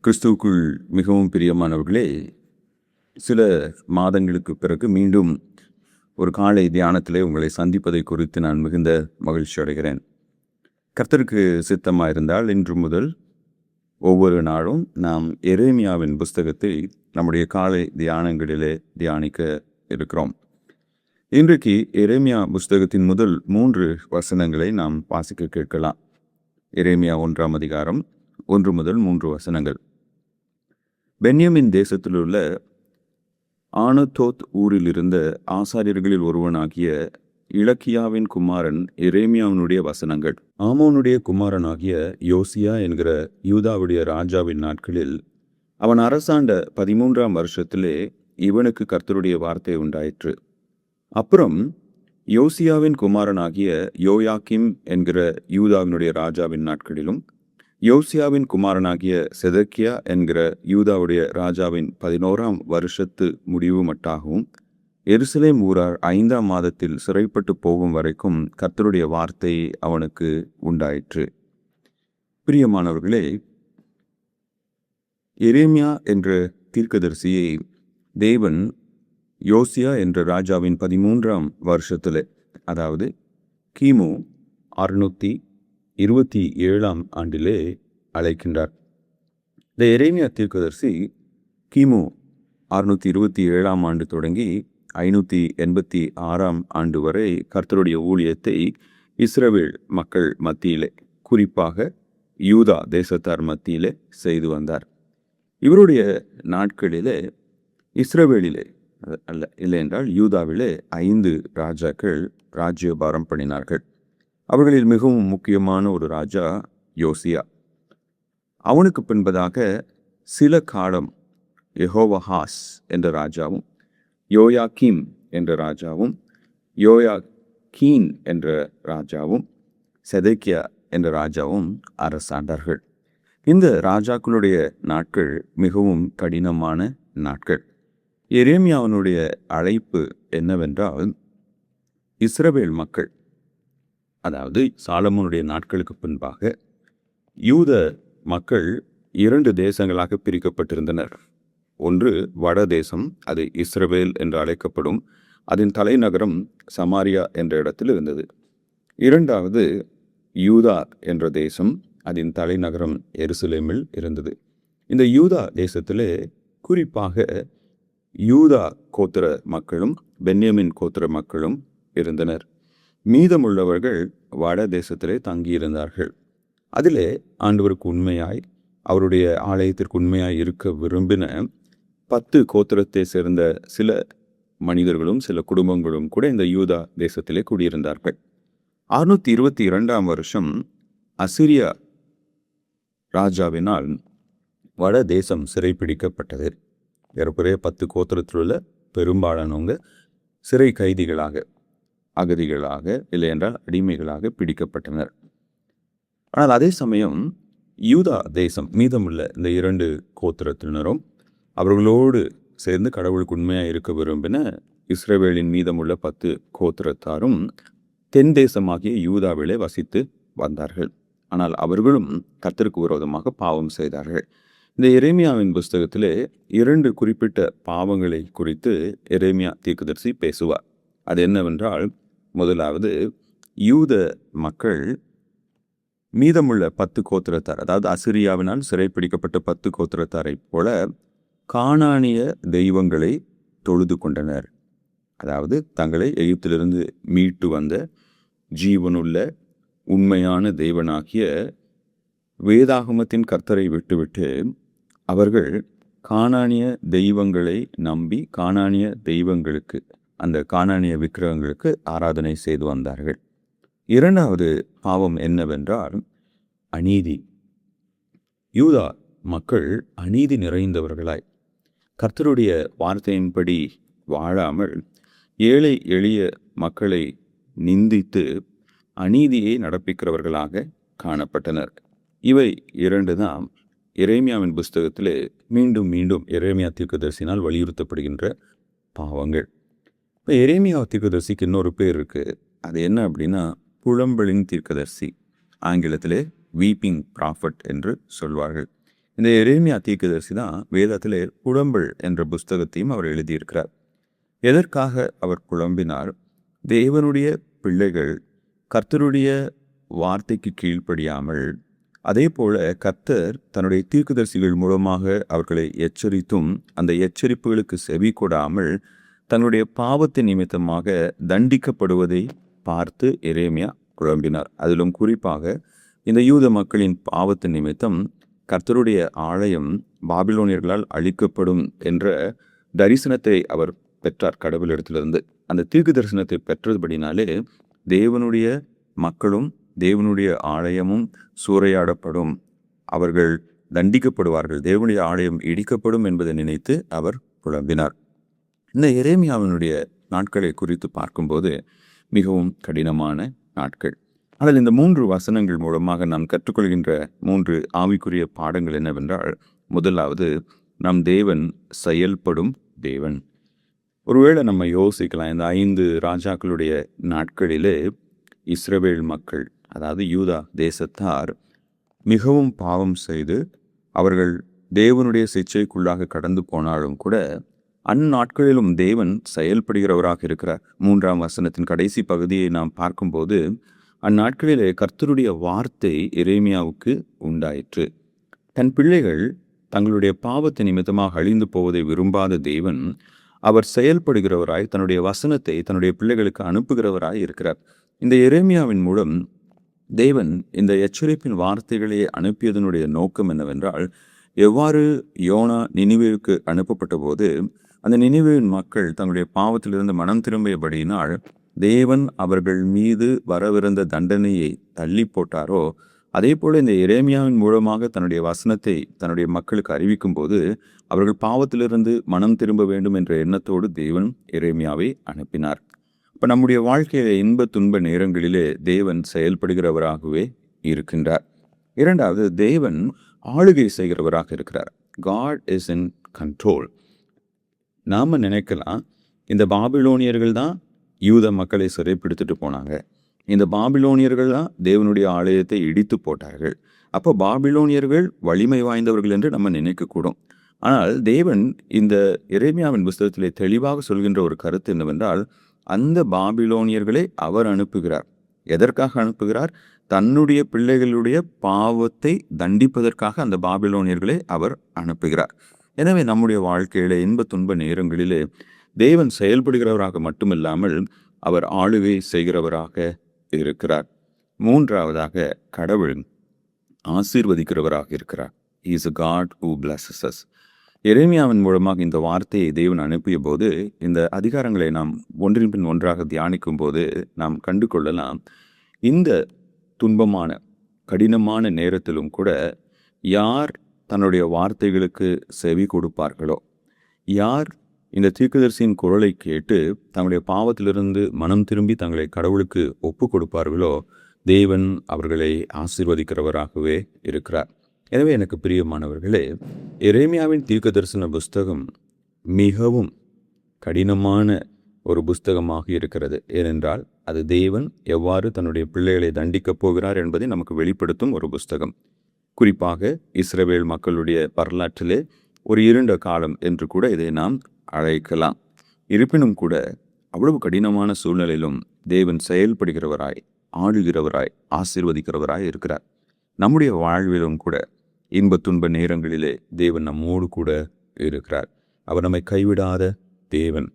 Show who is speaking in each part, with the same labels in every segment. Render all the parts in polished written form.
Speaker 1: கிறிஸ்துவுக்குள் மிகவும் பிரியமானவர்களே, சில மாதங்களுக்கு பிறகு மீண்டும் ஒரு காலை தியானத்திலே உங்களை சந்திப்பதை குறித்து நான் மிகுந்த மகிழ்ச்சி அடைகிறேன். கர்த்தருக்கு சித்தமாயிருந்தால் இன்று முதல் ஒவ்வொரு நாளும் நாம் எரேமியாவின் புஸ்தகத்தை நம்முடைய காலை தியானங்களிலே தியானிக்க இருக்கிறோம். இன்றைக்கு எரேமியா புஸ்தகத்தின் முதல் 3 வசனங்களை நாம் வாசிக்க கேட்கலாம். எரேமியா 1ஆம் அதிகாரம் 1 முதல் 3 வசனங்கள். பென்யமின் தேசத்தில் உள்ள ஆனதோத் ஊரில் இருந்த ஆசாரியர்களில் ஒருவனாகிய இலக்கியாவின் குமாரன் எரேமியாவினுடைய வசனங்கள். ஆமோனுடைய குமாரனாகிய யோசியா என்கிற யூதாவுடைய ராஜாவின் நாட்களில் அவன் அரசாண்ட 13ஆம் வருஷத்திலே இவனுக்கு கர்த்தருடைய வார்த்தை உண்டாயிற்று. அப்புறம் யோசியாவின் குமாரனாகிய யோயாக்கிம் என்கிற யூதாவினுடைய ராஜாவின் நாட்களிலும் யோசியாவின் குமாரனாகிய செதக்கியா என்கிற யூதாவுடைய ராஜாவின் 11ஆம் வருஷத்து முடிவு மட்டாகவும் எருசலேம் ஊரார் 5ஆம் மாதத்தில் சிறைப்பட்டு போகும் வரைக்கும் கர்த்தருடைய வார்த்தை அவனுக்கு உண்டாயிற்று. பிரியமானவர்களே, எரேமியா என்ற தீர்க்கதரிசியை தேவன் யோசியா என்ற ராஜாவின் 13ஆம் வருஷத்தில், அதாவது கிமு 627ஆம் ஆண்டிலே அழைக்கின்றார். இந்த எரேமியா தீர்க்கதரிசி கிமு 627ஆம் ஆண்டு தொடங்கி 586ஆம் ஆண்டு வரை கர்த்தருடைய ஊழியத்தை இஸ்ரவேல் மக்கள் மத்தியிலே, குறிப்பாக யூதா தேசத்தார் மத்தியிலே செய்து வந்தார். இவருடைய நாட்களிலே இஸ்ரவேலிலே இல்லை என்றால் யூதாவிலே 5 ராஜாக்கள் ராஜ்யபாரம் பண்ணினார்கள். அவர்களில் மிகவும் முக்கியமான ஒரு ராஜா யோசியா. அவனுக்கு பின்பதாக சில காலம் யெகோவாஹாஸ் என்ற ராஜாவும் யோயாக்கீம் என்ற ராஜாவும் யோயாக்கீன் என்ற ராஜாவும் செதக்கியா என்ற ராஜாவும் அரசாண்டார்கள். இந்த ராஜாக்களுடைய நாட்கள் மிகவும் கடினமான நாட்கள். எரேமியாவினுடைய அழைப்பு என்னவென்றால், இஸ்ரவேல் மக்கள், அதாவது சாலமோனுடைய நாட்களுக்கு பின்பாக யூத மக்கள் 2 தேசங்களாக பிரிக்கப்பட்டிருந்தனர். ஒன்று வட தேசம், அது இஸ்ரவேல் என்று அழைக்கப்படும், அதன் தலைநகரம் சமாரியா என்ற இடத்தில் இருந்தது. 2வது யூதா என்ற தேசம், அதன் தலைநகரம் எருசலேமில் இருந்தது. இந்த யூதா தேசத்திலே குறிப்பாக யூதா கோத்திர மக்களும் பென்யமின் கோத்திர மக்களும் இருந்தனர். மீதமுள்ளவர்கள் வட தேசத்திலே தங்கியிருந்தார்கள். அதிலே ஆண்டவருக்கு உண்மையாய், அவருடைய ஆலயத்திற்கு உண்மையாய் இருக்க விரும்பின 10 கோத்திரத்தை சேர்ந்த சில மனிதர்களும் சில குடும்பங்களும் கூட இந்த யூதா தேசத்திலே குடியிருந்தார்கள். 622ஆம் வருஷம் அசிரியா ராஜாவினால் வட தேசம் சிறைப்பிடிக்கப்பட்டது. ஏறக்குறைய 10 கோத்திரத்தில் உள்ள பெரும்பாலானவங்க சிறை கைதிகளாக, அகதிகளாக, இல்லை என்றால் அடிமைகளாக பிடிக்கப்பட்டனர். ஆனால் அதே சமயம் யூதா தேசம் மீதமுள்ள இந்த 2 கோத்திரத்தினரும் அவர்களோடு சேர்ந்து கடவுளுக்கு உண்மையாக இருக்க விரும்பின இஸ்ரவேலின் மீதமுள்ள 10 கோத்திரத்தாரும் தென் தேசமாகிய யூதாவிலே வசித்து வந்தார்கள். ஆனால் அவர்களும் கர்த்தருக்கு விரோதமாக பாவம் செய்தார்கள். இந்த எரேமியாவின் புஸ்தகத்திலே 2 குறிப்பிட்ட பாவங்களை குறித்து எரேமியா தீர்க்கதரிசி பேசுவார். அது என்னவென்றால், முதலாவது, யூத மக்கள் மீதமுள்ள 10 கோத்திரத்தார், அதாவது அசிரியாவினால் சிறைப்பிடிக்கப்பட்ட 10 கோத்திரத்தாரை போல கானானிய தெய்வங்களை தொழுது கொண்டனர். அதாவது தங்களை எகிப்திலிருந்து மீட்டு வந்த ஜீவனுள்ள உண்மையான தெய்வனாகிய வேதாகமத்தின் கர்த்தரை விட்டுவிட்டு அவர்கள் கானானிய தெய்வங்களை நம்பி கானானிய தெய்வங்களுக்கு, அந்த கானானிய விக்கிரகங்களுக்கு ஆராதனை செய்து வந்தார்கள். 2வது பாவம் என்னவென்றால் அநீதி. யூதா மக்கள் அநீதி நிறைந்தவர்களாய் கர்த்தருடைய வார்த்தையின்படி வாழாமல் ஏழை எளிய மக்களை நிந்தித்து அநீதியை நடப்பிக்கிறவர்களாக காணப்பட்டனர். இவை 2 தான் எரேமியாவின் புஸ்தகத்திலே மீண்டும் மீண்டும் எரேமியா தீர்க்கதரிசினால் வலியுறுத்தப்படுகின்ற பாவங்கள். இப்போ எரேமியா தீர்க்கதரிசிக்கு இன்னொரு பேர் இருக்குது. அது என்ன அப்படின்னா புலம்பலின் தீர்க்கதரிசி. ஆங்கிலத்திலே வீப்பிங் ப்ராஃபட் என்று சொல்வார்கள். இந்த எரேமியா தீர்க்கதரிசி தான் வேதத்திலே புலம்பல் என்ற புஸ்தகத்தையும் அவர் எழுதியிருக்கிறார். எதற்காக அவர் புலம்பினார்? தேவனுடைய பிள்ளைகள் கர்த்தருடைய வார்த்தைக்கு கீழ்ப்படியாமல், அதே போல கர்த்தர் தன்னுடைய தீர்க்கதரிசிகள் மூலமாக அவர்களை எச்சரித்தும் அந்த எச்சரிப்புகளுக்கு செவி கொடாமல் தன்னுடைய பாவத்தின் நிமித்தமாக தண்டிக்கப்படுவதை பார்த்து எரேமியா புலம்பினார். அதிலும் குறிப்பாக இந்த யூத மக்களின் பாவத்தின் நிமித்தம் கர்த்தருடைய ஆலயம் பாபிலோனியர்களால் அழிக்கப்படும் என்ற தரிசனத்தை அவர் பெற்றார் கடவுளிடத்திலிருந்து. அந்த தீர்க்க தரிசனத்தை பெற்றபடினாலே தேவனுடைய மக்களும் தேவனுடைய ஆலயமும் சூறையாடப்படும், அவர்கள் தண்டிக்கப்படுவார்கள், தேவனுடைய ஆலயம் இடிக்கப்படும் என்பதை நினைத்து அவர் புலம்பினார். இந்த எரேமியாவினுடைய நாட்களை குறித்து பார்க்கும்போது மிகவும் கடினமான நாட்கள். ஆனால் இந்த 3 வசனங்கள் மூலமாக நாம் கற்றுக்கொள்கின்ற 3 ஆவிக்குரிய பாடங்கள் என்னவென்றால், முதலாவது, நம் தேவன் செயல்படும் தேவன். ஒருவேளை நம்ம யோசிக்கலாம், இந்த 5 ராஜாக்களுடைய நாட்களிலே இஸ்ரவேல் மக்கள், அதாவது யூதா தேசத்தார் மிகவும் பாவம் செய்து அவர்கள் தேவனுடைய சிச்சைக்குள்ளாக கடந்து போனாலும் கூட அந்நாட்களிலும் தேவன் செயல்படுகிறவராக இருக்கிறார். 3ஆம் வசனத்தின் கடைசி பகுதியை நாம் பார்க்கும்போது, அந்நாட்களிலே கர்த்தருடைய வார்த்தை எரேமியாவுக்கு உண்டாயிற்று. தன் பிள்ளைகள் தங்களுடைய பாவத்தை நிமித்தமாக அழிந்து போவதை விரும்பாத தேவன் அவர் செயல்படுகிறவராய் தன்னுடைய வசனத்தை தன்னுடைய பிள்ளைகளுக்கு அனுப்புகிறவராய் இருக்கிறார். இந்த எரேமியாவின் மூலம் தேவன் இந்த எச்சரிப்பின் வார்த்தைகளை அனுப்பியதனுடைய நோக்கம் என்னவென்றால், எவ்வாறு யோனா நினிவேவுக்கு அனுப்பப்பட்ட போது அந்த நினிவேவின் மக்கள் தங்களுடைய பாவத்திலிருந்து மனம் திரும்பியபடியினால் தேவன் அவர்கள் மீது வரவிருந்த தண்டனையை தள்ளி போட்டாரோ, அதே போல இந்த எரேமியாவின் மூலமாக தன்னுடைய வசனத்தை தன்னுடைய மக்களுக்கு அறிவிக்கும் போது அவர்கள் பாவத்திலிருந்து மனம் திரும்ப வேண்டும் என்ற எண்ணத்தோடு தேவன் எரேமியாவை அனுப்பினார். இப்போ நம்முடைய வாழ்க்கையில இன்ப துன்ப நேரங்களிலே தேவன் செயல்படுகிறவராகவே இருக்கின்றார். இரண்டாவது, தேவன் ஆளுகை செய்கிறவராக இருக்கிறார். God is in control. நாம நினைக்கலாம், இந்த பாபிலோனியர்கள் தான் யூத மக்களை சிறைப்பிடித்துட்டு போனாங்க, இந்த பாபிலோனியர்கள் தான் தேவனுடைய ஆலயத்தை இடித்து போட்டார்கள், அப்போ பாபிலோனியர்கள் வலிமை வாய்ந்தவர்கள் என்று நம்ம நினைக்கக்கூடும். ஆனால் தேவன் இந்த எரேமியாவின் புஸ்தகத்திலே தெளிவாக சொல்கின்ற ஒரு கருத்து என்னவென்றால், அந்த பாபிலோனியர்களை அவர் அனுப்புகிறார். எதற்காக அனுப்புகிறார்? தன்னுடைய பிள்ளைகளுடைய பாவத்தை தண்டிப்பதற்காக அந்த பாபிலோனியர்களை அவர் அனுப்புகிறார். எனவே நம்முடைய வாழ்க்கையில இன்ப துன்ப நேரங்களிலே தேவன் செயல்படுகிறவராக மட்டுமில்லாமல் அவர் ஆளுகை செய்கிறவராக இருக்கிறார். மூன்றாவதாக, கடவுள் ஆசீர்வதிக்கிறவராக இருக்கிறார். He is a God who blesses us. எரேமியாவின் மூலமாக இந்த வார்த்தையை தேவன் அனுப்பிய போது இந்த அதிகாரங்களை நாம் ஒன்றின் பின் ஒன்றாக தியானிக்கும் போது நாம் கண்டு கொள்ளலாம், இந்த துன்பமான கடினமான நேரத்திலும் கூட யார் தன்னுடைய வார்த்தைகளுக்கு செவி கொடுப்பார்களோ, யார் இந்த தீர்க்கதரிசியின் குரலை கேட்டு தங்களுடைய பாவத்திலிருந்து மனம் திரும்பி தங்களை கடவுளுக்கு ஒப்பு கொடுப்பார்களோ, தேவன் அவர்களை ஆசீர்வதிக்கிறவராகவே இருக்கிறார். எனவே எனக்கு பிரியமானவர்களே, எரேமியாவின் தீர்க்க தரிசன புஸ்தகம் மிகவும் கடினமான ஒரு புஸ்தகமாக இருக்கிறது. ஏனென்றால் அது தேவன் எவ்வாறு தன்னுடைய பிள்ளைகளை தண்டிக்கப் போகிறார் என்பதை நமக்கு வெளிப்படுத்தும் ஒரு புஸ்தகம். குறிப்பாக இஸ்ரவேல் மக்களுடைய வரலாற்றிலே ஒரு இருண்ட காலம் என்று கூட இதை நாம் அழைக்கலாம். இருப்பினும் கூட அவ்வளவு கடினமான சூழ்நிலையிலும் தேவன் செயல்படுகிறவராய், ஆளுகிறவராய், ஆசீர்வதிக்கிறவராய் இருக்கிறார். நம்முடைய வாழ்விலும் கூட இன்ப துன்ப நேரங்களிலே தேவன் நம்மோடு கூட இருக்கிறார். அவர் நம்மை கைவிடாத தேவன்.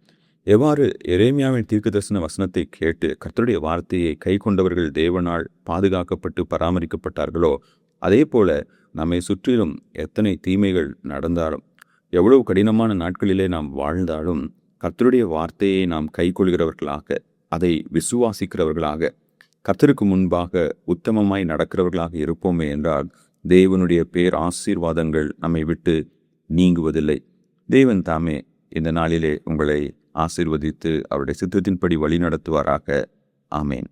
Speaker 1: எவ்வாறு எரேமியாவின் தீர்க்கதரிசன வசனத்தை கேட்டு கர்த்தருடைய வார்த்தையை கை கொண்டவர்கள் தேவனால் பாதுகாக்கப்பட்டு பராமரிக்கப்பட்டார்களோ, அதே போல நம்மை சுற்றிலும் எத்தனை தீமைகள் நடந்தாலும், எவ்வளவு கடினமான நாட்களிலே நாம் வாழ்ந்தாலும், கர்த்தருடைய வார்த்தையை நாம் கை கொள்கிறவர்களாக, அதை விசுவாசிக்கிறவர்களாக, கர்த்தருக்கு முன்பாக உத்தமமாய் நடக்கிறவர்களாக இருப்போமே என்றால் தேவனுடைய பேர் ஆசீர்வாதங்கள் நம்மை விட்டு நீங்குவதில்லை. தேவன் தாமே இந்த நாளிலே உங்களை ஆசீர்வதித்து அவருடைய சித்தத்தின்படி வழி நடத்துவாராக. ஆமேன்.